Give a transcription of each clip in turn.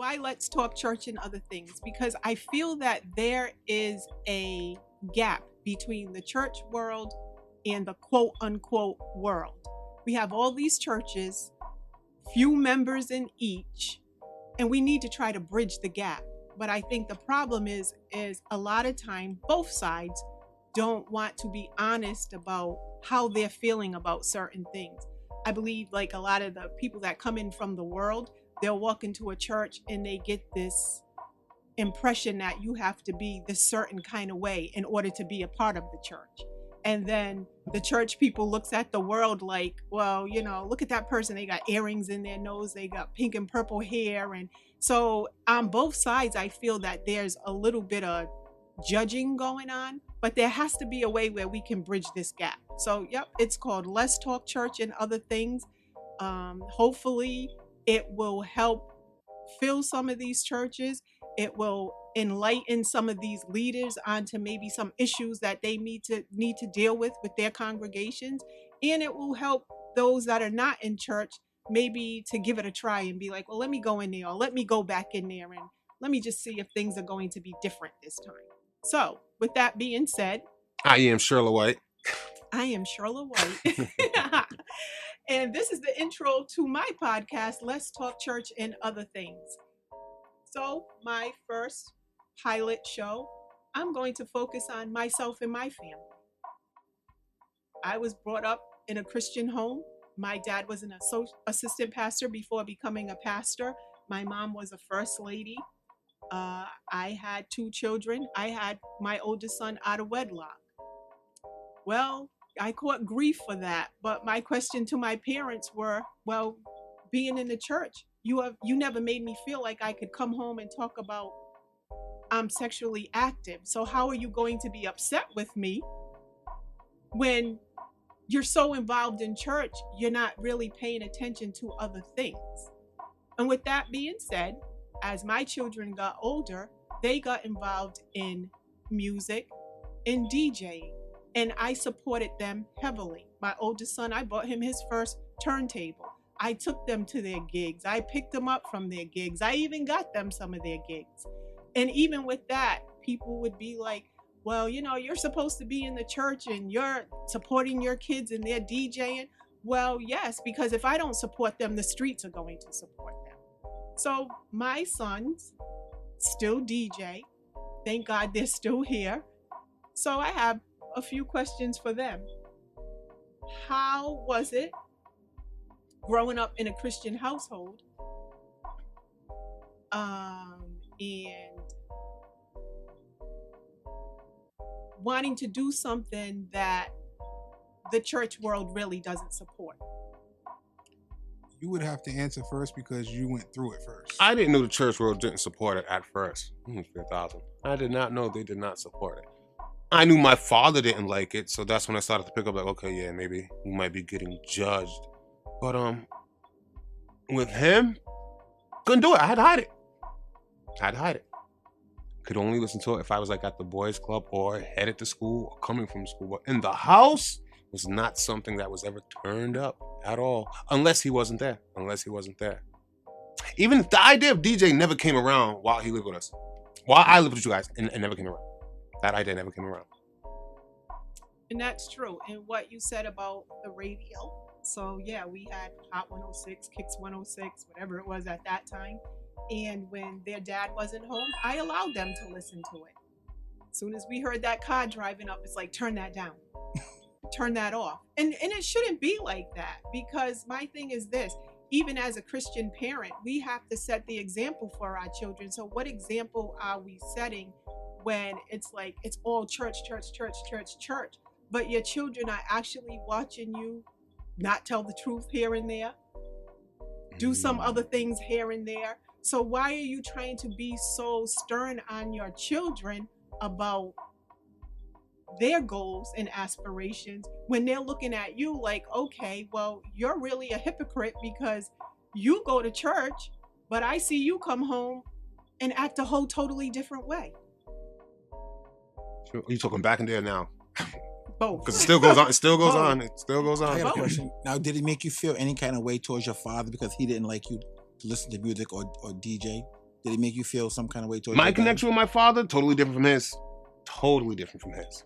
why let's talk church and other things? Because I feel that there is a gap between the church world and the quote unquote world. We have all these churches, few members in each, and we need to try to bridge the gap. But I think the problem is a lot of time both sides don't want to be honest about how they're feeling about certain things. I believe like a lot of the people that come in from the world, they'll walk into a church and they get this impression that you have to be this certain kind of way in order to be a part of the church. And then the church people looks at the world like, well, you know, look at that person. They got earrings in their nose. They got pink and purple hair. And so on both sides, I feel that there's a little bit of judging going on, but there has to be a way where we can bridge this gap. So, yep, it's called Let's Talk Church and Other Things. Hopefully it will help fill some of these churches. It will enlighten some of these leaders onto maybe some issues that they need to deal with their congregations. And it will help those that are not in church maybe to give it a try and be like, well, let me go in there, or let me go back in there, and let me just see if things are going to be different this time. So with that being said, I am Shirley White. I am Shirley White. And this is the intro to my podcast, Let's Talk Church and Other Things. So my first pilot show, I'm going to focus on myself and my family. I was brought up in a Christian home. My dad was an assistant pastor before becoming a pastor. My mom was a first lady. I had 2 children. I had my oldest son out of wedlock. Well, I caught grief for that. But my question to my parents were, well, being in the church, you never made me feel like I could come home and talk about I'm sexually active. So how are you going to be upset with me when you're so involved in church, you're not really paying attention to other things? And with that being said, as my children got older, they got involved in music and DJing, and I supported them heavily. My oldest son, I bought him his first turntable. I took them to their gigs. I picked them up from their gigs. I even got them some of their gigs. And even with that, people would be like, well, you know, you're supposed to be in the church and you're supporting your kids and they're DJing. Well, yes, because if I don't support them, the streets are going to support them. So my sons still DJ. Thank God they're still here. So I have a few questions for them. How was it growing up in a Christian household? And wanting to do something that the church world really doesn't support? You would have to answer first because you went through it first. I didn't know the church world didn't support it at first. 5,000. I did not know they did not support it. I knew my father didn't like it, so that's when I started to pick up like, okay, yeah, maybe we might be getting judged. But with him, couldn't do it. I had to hide it. Could only listen to it if I was like at the boys' club or headed to school or coming from school. But in the house was not something that was ever turned up at all, unless he wasn't there. Even the idea of DJ never came around while he lived with us. While I lived with you guys, and never came around. That idea never came around. And that's true. And what you said about the radio. So yeah, we had Hot 106, Kicks 106, whatever it was at that time. And when their dad wasn't home, I allowed them to listen to it. As soon as we heard that car driving up, it's like, turn that down. Turn that off. And it shouldn't be like that, because my thing is this, even as a Christian parent, we have to set the example for our children. So what example are we setting when it's like, it's all church, but your children are actually watching you not tell the truth here and there, do some other things here and there? So why are you trying to be so stern on your children about their goals and aspirations when they're looking at you like, okay, well, you're really a hypocrite because you go to church, but I see you come home and act a whole totally different way? Are you talking back in there now? Both. Because it still goes on. I got a question. Now, did it make you feel any kind of way towards your father because he didn't like you to listen to music or DJ? Did he make you feel some kind of way towards My your dad? connection with my father, totally different from his. Totally different from his.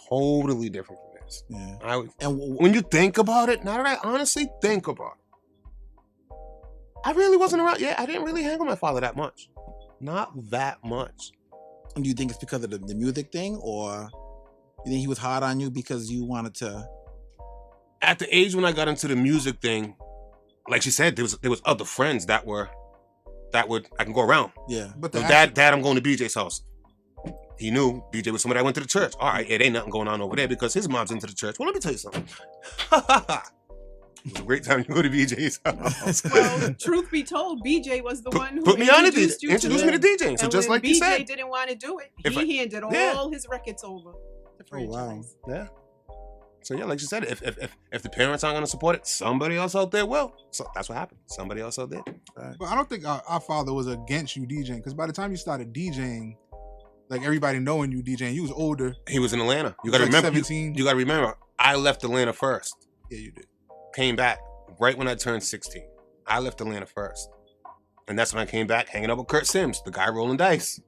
Totally different from his. Yeah. And When you think about it, now that I honestly think about it, I really wasn't around. Yeah, I didn't really hang with my father that much. Not that much. do you think it's because of the music thing, or you think he was hard on you because you wanted to? At the age when I got into the music thing, like she said, there was other friends that would I can go around. Yeah. But So dad, I'm going to BJ's house. He knew BJ was somebody that went to the church. All right, it ain't nothing going on over there because his mom's into the church. Well, let me tell you something. It was a great time to go to BJ's house. Well, truth be told, BJ was the one who put me on it. introduced you to Introduced me to DJing. So and just when like you said. BJ didn't want to do it, If he handed yeah. all his records over to Oh, wow. franchise. Yeah. So yeah, like she said, if the parents aren't gonna support it, somebody else out there will. So that's what happened. Somebody else out there. But I don't think our father was against you DJing, because by the time you started DJing, like everybody knowing you DJing, you was older. He was in Atlanta. You He was gotta like remember. 17. You gotta remember. I left Atlanta first. Yeah, you did. Came back right when I turned 16. I left Atlanta first, and that's when I came back hanging out with Kurt Sims, the guy rolling dice.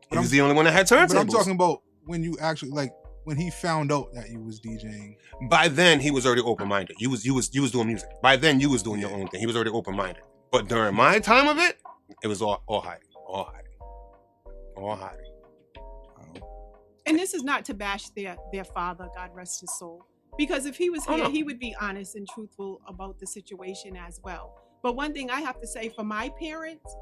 He was the only one that had turntables. But I'm talking about when you actually when he found out that you was DJing. By then, he was already open-minded. You was doing music. By then, you was doing your own thing. He was already open-minded. But during my time of it, it was all hiding. And this is not to bash their father, God rest his soul. Because if he was here, no. he would be honest and truthful about the situation as well. But one thing I have to say for my parents,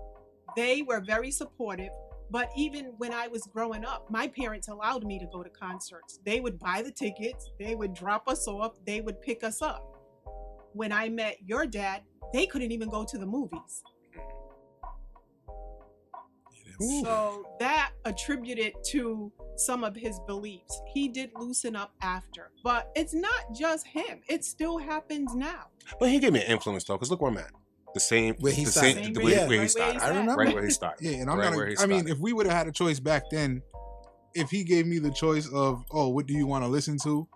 they were very supportive. But even when I was growing up, my parents allowed me to go to concerts. They would buy the tickets, they would drop us off, they would pick us up. When I met your dad, they couldn't even go to the movies. Ooh. So that attributed to some of his beliefs. He did loosen up after, but it's not just him. It still happens now. But he gave me an influence though, because look where I'm at. The same. Where he the started. same. Same The way- way, right where where he started. he's I at. remember. Right where he started. Yeah, and I'm Right not. where he I mean, started. if we would have had a choice back then, if he gave me the choice of, oh, what do you want to listen to,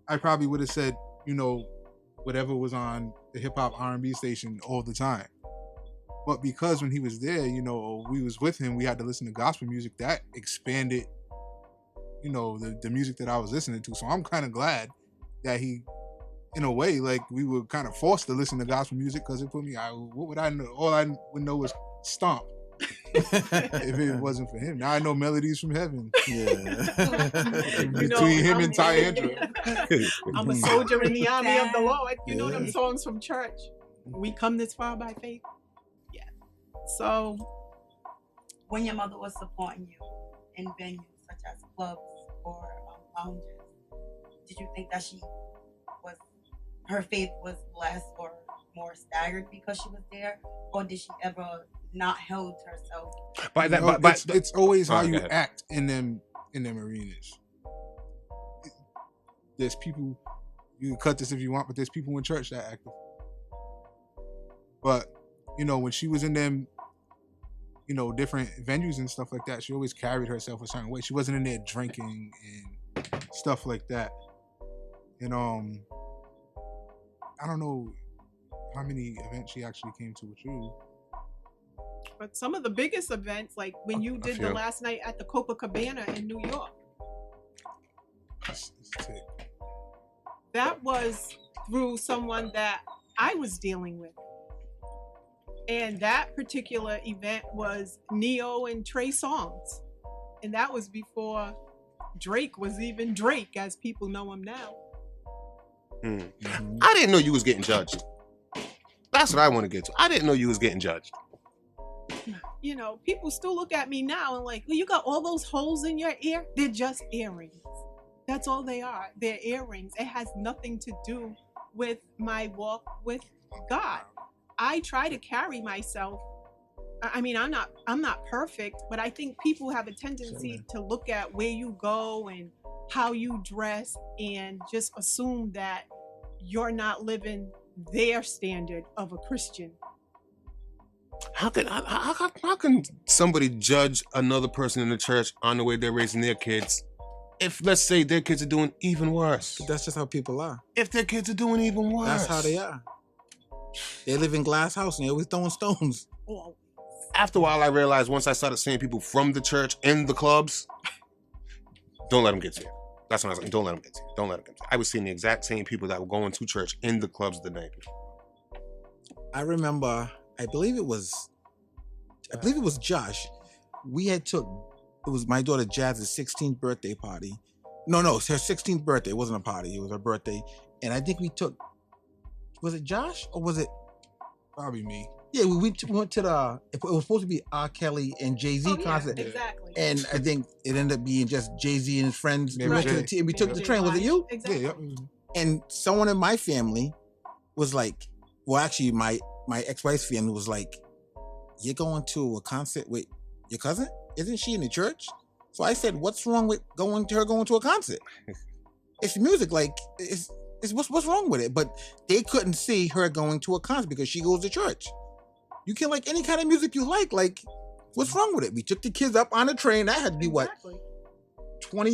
I probably would have said, whatever was on the hip hop R&B station all the time. But because when he was there, we was with him, we had to listen to gospel music that expanded, the music that I was listening to. So I'm kind of glad that he, in a way, like we were kind of forced to listen to gospel music, because it put me. What would I know? All I would know was stomp if it wasn't for him. Now I know melodies from heaven. Yeah. Between him and Ty Andrew. I'm a soldier in the army of the Lord. You know them Yeah. songs from church. We come this far by faith. Yeah. So When your mother was supporting you in venues such as clubs or lounges, did you think that her faith was less or more staggered because she was there, or did she ever not held herself? By that, No, by, it's always how Alright, you go ahead. act in them arenas. There's people, you can cut this if you want, but there's people in church that act. But when she was in them, different venues and stuff like that, she always carried herself a certain way. She wasn't in there drinking and stuff like that. And I don't know how many events she actually came to with you. but some of the biggest events, like when you did the few. last night at the Copacabana in New York, It's tight. that was through someone that I was dealing with. And that particular event was Neo and Trey Songz. And that was before Drake was even Drake, as people know him now. Mhm. I didn't know you was getting judged. That's what I want to get to. I didn't know you was getting judged. People still look at me now and like, well, you got all those holes in your ear? They're just earrings. That's all they are. They're earrings. It has nothing to do with my walk with God. I try to carry myself. I mean, I'm not perfect, but I think people have a tendency to look at where you go and how you dress and just assume that you're not living their standard of a Christian. How can somebody judge another person in the church on the way they're raising their kids? If, let's say, their kids are doing even worse. But that's just how people are. If their kids are doing even worse. That's how they are. They live in glass house and they always throwing stones. Oh, after a while, I realized once I started seeing people from the church in the clubs, don't let them get to you. That's when I was like, don't let them get to you. Don't let them get to you. I was seeing the exact same people that were going to church in the clubs the night before. I remember, I believe it was Josh. We had it was my daughter Jazz's 16th birthday party. No, it's her 16th birthday. It wasn't a party. It was her birthday. And I think we took, was it Josh or was it? Probably me. Yeah, we went to it was supposed to be R. Kelly and Jay-Z concert. Yeah, exactly. And I think it ended up being just Jay-Z and his friends. Yeah, We went to Jay. the and we took the train. Was it you? Exactly. Yeah, And someone in my family was like, well, actually, my ex-wife's family was like, you're going to a concert with your cousin? Isn't she in the church? So I said, what's wrong with going to a concert? It's music, like, it's what's wrong with it? But they couldn't see her going to a concert because she goes to church. You can like any kind of music you like what's wrong with it? We took the kids up on a train. That had to be Exactly. 20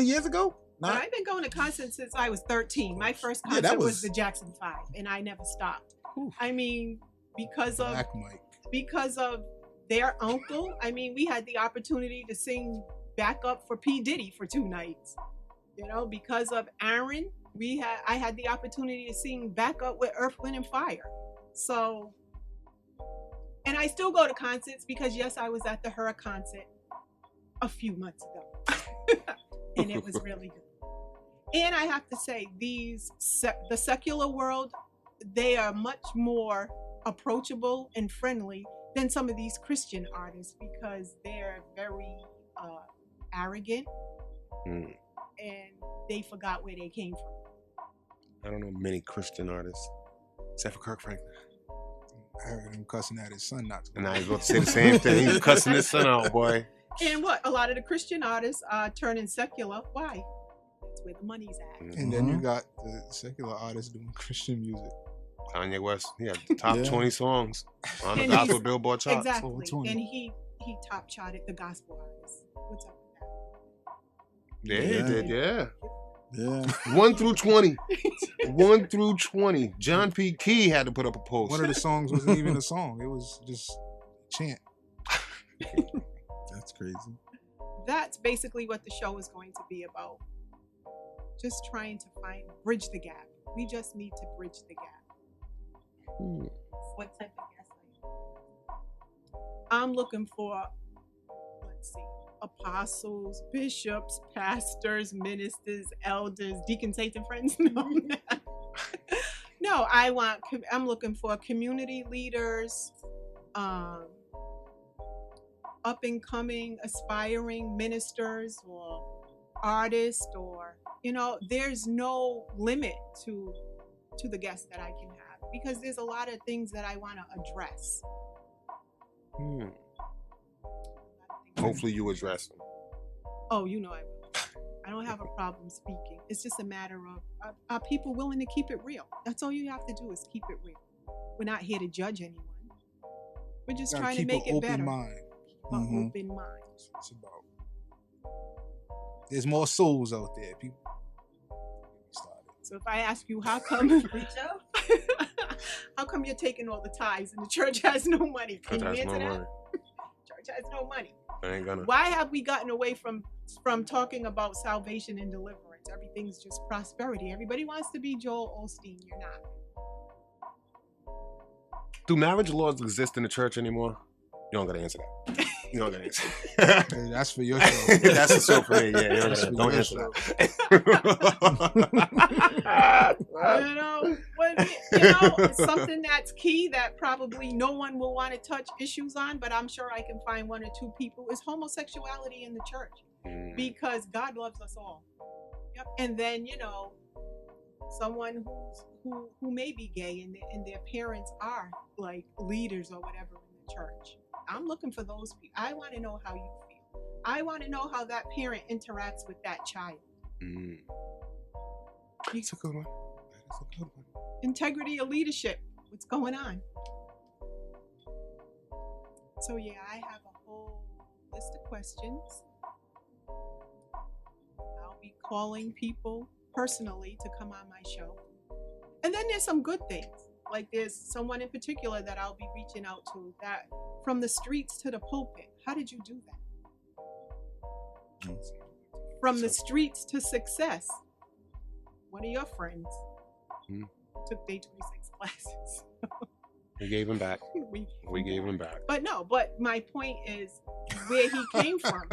years ago? But I've been going to concerts since I was 13. My first Yeah, concert that was was- the Jackson 5, and I never stopped. Oof. I mean, because of Black Mike. their uncle. I mean, we had the opportunity to sing backup for P. Diddy for 2 nights. You know, because of Aaron, I had the opportunity to sing backup with Earth, Wind, and Fire. So, and I still go to concerts because yes, I was at the Her concert a few months ago, and it was really good. And I have to say, the secular world, they are much more approachable and friendly than some of these Christian artists because they're very arrogant Mm. and they forgot where they came from. I don't know many Christian artists, except for Kirk Franklin. I heard him cussing at his son not to. And I was about to say the same thing. He was cussing his son out, boy. And what? A lot of the Christian artists are turning secular. Why? That's where the money's at. And then you Mhm. got the secular artists doing Christian music. Kanye West, he had the top Yeah. 20 songs on the And gospel he's- Billboard charts. Exactly. over 20. And he top charted the gospel artists. What's up with that? Yeah, he did, yeah. Yeah. 1 through 20. 1 through 20. John P. Key had to put up a post. One of the songs wasn't even a song. It was just chant. That's crazy. That's basically what the show is going to be about. Just trying to bridge the gap. We just need to bridge the gap. Hmm. What type of guest are you? I'm looking for, let's see, apostles, bishops, pastors, ministers, elders, deacon saints and friends. No, I'm looking for community leaders, up and coming, aspiring ministers or artists, or there's no limit to the guests that I can have because there's a lot of things that I want to address. Hmm. Hopefully you address them. Oh, I will. I don't have a problem speaking. It's just a matter of are people willing to keep it real? That's all you have to do is keep it real. We're not here to judge anyone. We're just Gotta trying to keep make an it open better. mind. Keep an Mhm. open mind. It's about. There's more souls out there. People. Started. So if I ask you, how come you're taking all the tithes and the church has no money? Can Church you has answer no that? money. Church has no money. I ain't gonna. Why have we gotten away from talking about salvation and deliverance? Everything's just prosperity. Everybody wants to be Joel Osteen. You're not. Do marriage laws exist in the church anymore? You don't gotta answer that. You don't gotta answer that. Hey, that's for your show. That's the show for me. Yeah, you That's for don't your answer show. that. But it's something that's key that probably no one will want to touch issues on, but I'm sure I can find 1 or 2 people, is homosexuality in the church, because God loves us all. Yep. And then, someone who may be gay and their parents are like leaders or whatever in the church. I'm looking for those people. I want to know how you feel. I want to know how that parent interacts with that child. That's a good one. That is a good one. Integrity of leadership. What's going on? So yeah, I have a whole list of questions. I'll be calling people personally to come on my show. And then there's some good things. Like there's someone in particular that I'll be reaching out to, that from the streets to the pulpit. How did you do that? From the streets to success. One of your friends took day 26 classes. We gave him back. We gave him back. But no, but my point is where he came from.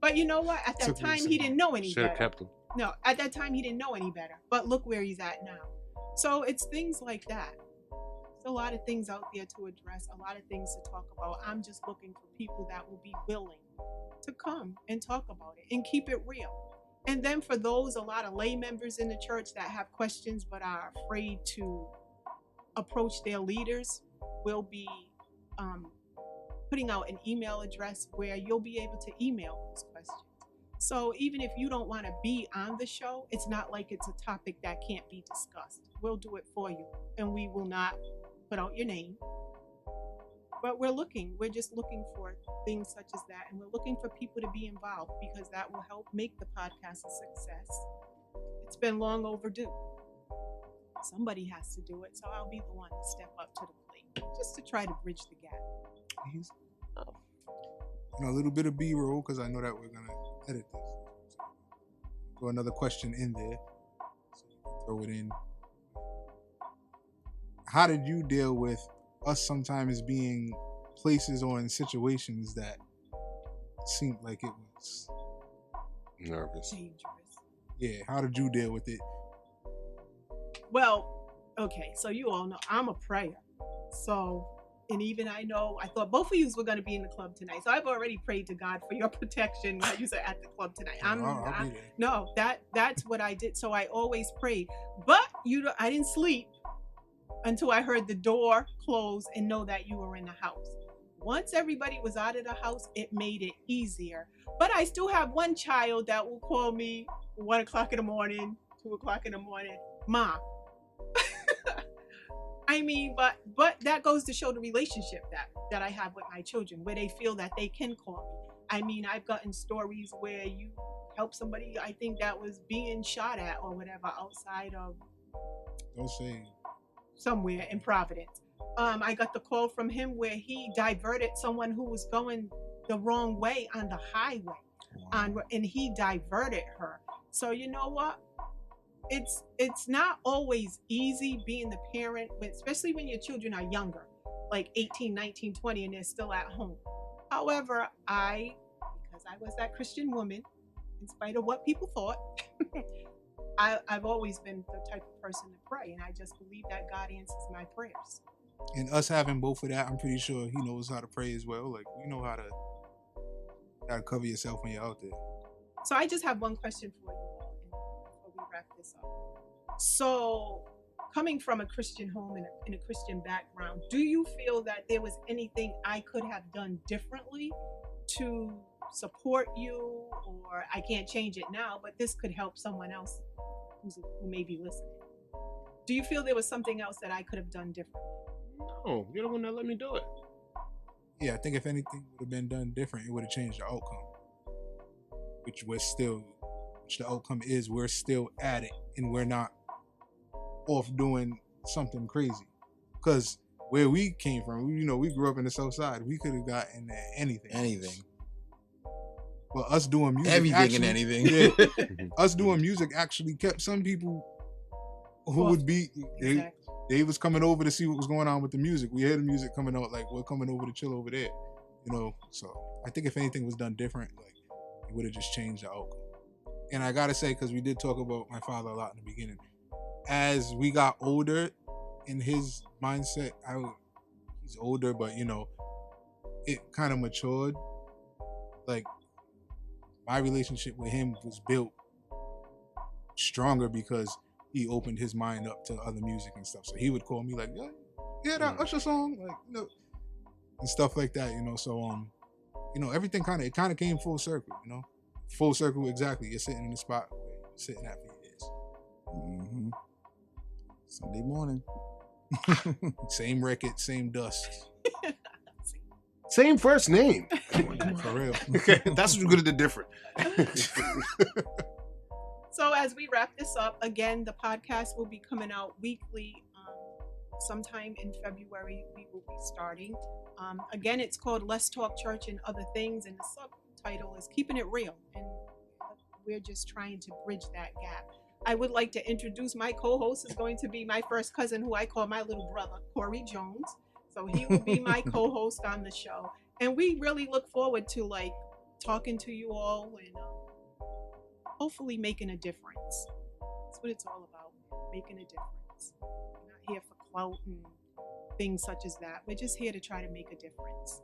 But you know what? At that time, he didn't know any Should have better. kept him. No, at that time, he didn't know any better. But look where he's at now. So it's things like that. There's a lot of things out there to address, a lot of things to talk about. I'm just looking for people that will be willing to come and talk about it and keep it real. And then for those, a lot of lay members in the church that have questions but are afraid to approach their leaders, we'll be putting out an email address where you'll be able to email those questions. So even if you don't want to be on the show, it's not like it's a topic that can't be discussed. We'll do it for you, and we will not put out your name. But we're just looking for things such as that, and we're looking for people to be involved because that will help make the podcast a success. It's been long overdue. Somebody has to do it, so I'll be the one to step up to the plate just to try to bridge the gap. Please. A little bit of B-roll because I know that we're gonna edit this. Throw another question in there. So throw it in. How did you deal with us sometimes being places or in situations that seemed like it was Nervous. Dangerous. Yeah, how did you deal with it? Well, okay, so you all know I'm a prayer. So, and even I thought both of you were going to be in the club tonight. So I've already prayed to God for your protection while you are at the club tonight. I'll be there. No, that's what I did. So I always prayed. But I didn't sleep until I heard the door close and know that you were in the house. Once everybody was out of the house, it made it easier. But I still have one child that will call me 1 o'clock in the morning, 2 o'clock in the morning. Mom. I mean, but that goes to show the relationship that I have with my children, where they feel that they can call me. I mean, I've gotten stories where you help somebody, I think that was being shot at or whatever outside of Don't say. somewhere in Providence. I got the call from him where he diverted someone who was going the wrong way on the highway, and he diverted her. So you know what? It's not always easy being the parent, especially when your children are younger, like 18, 19, 20, and they're still at home. However, because I was that Christian woman, in spite of what people thought, I've always been the type of person to pray, and I just believe that God answers my prayers. And us having both of that, I'm pretty sure he knows how to pray as well. Like, you know how to cover yourself when you're out there. So I just have one question for you all before we wrap this up. So, coming from a Christian home and in a Christian background, do you feel that there was anything I could have done differently to support you? Or I can't change it now, but this could help someone else who may be listening. Do you feel there was something else that I could have done differently? No, you're the one that let me do it. Yeah, I think if anything would have been done different, it would have changed the outcome. Which the outcome is we're still at it, and we're not off doing something crazy. Because where we came from, we grew up in the South Side. We could have gotten anything. But us doing music, Everything and anything. Yeah, us doing music actually kept some people who would be. Exactly. They was coming over to see what was going on with the music. We heard the music coming out, like, we're coming over to chill over there, So I think if anything was done different, like, it would have just changed the outcome. And I gotta say, because we did talk about my father a lot in the beginning, as we got older, in his mindset, he's older, but it kind of matured. Like, my relationship with him was built stronger because he opened his mind up to other music and stuff. So he would call me like, yeah, that Usher song, like, and stuff like that, So, everything kind of came full circle, full circle. Exactly. You're sitting in the spot where you're sitting at for years. Mm-hmm. Sunday morning. Same record, same dust. Same first name. For real. Okay, that's what you're gonna do different. So as we wrap this up, again, the podcast will be coming out weekly. sometime in February, we will be starting. Again, it's called Let's Talk Church and Other Things, and the subtitle is Keeping It Real. And we're just trying to bridge that gap. I would like to introduce my co-host is going to be my first cousin, who I call my little brother, Corey Jones. So he will be my co-host on the show, and we really look forward to like talking to you all and hopefully making a difference. That's what it's all about, making a difference. We're not here for clout and things such as that. We're just here to try to make a difference.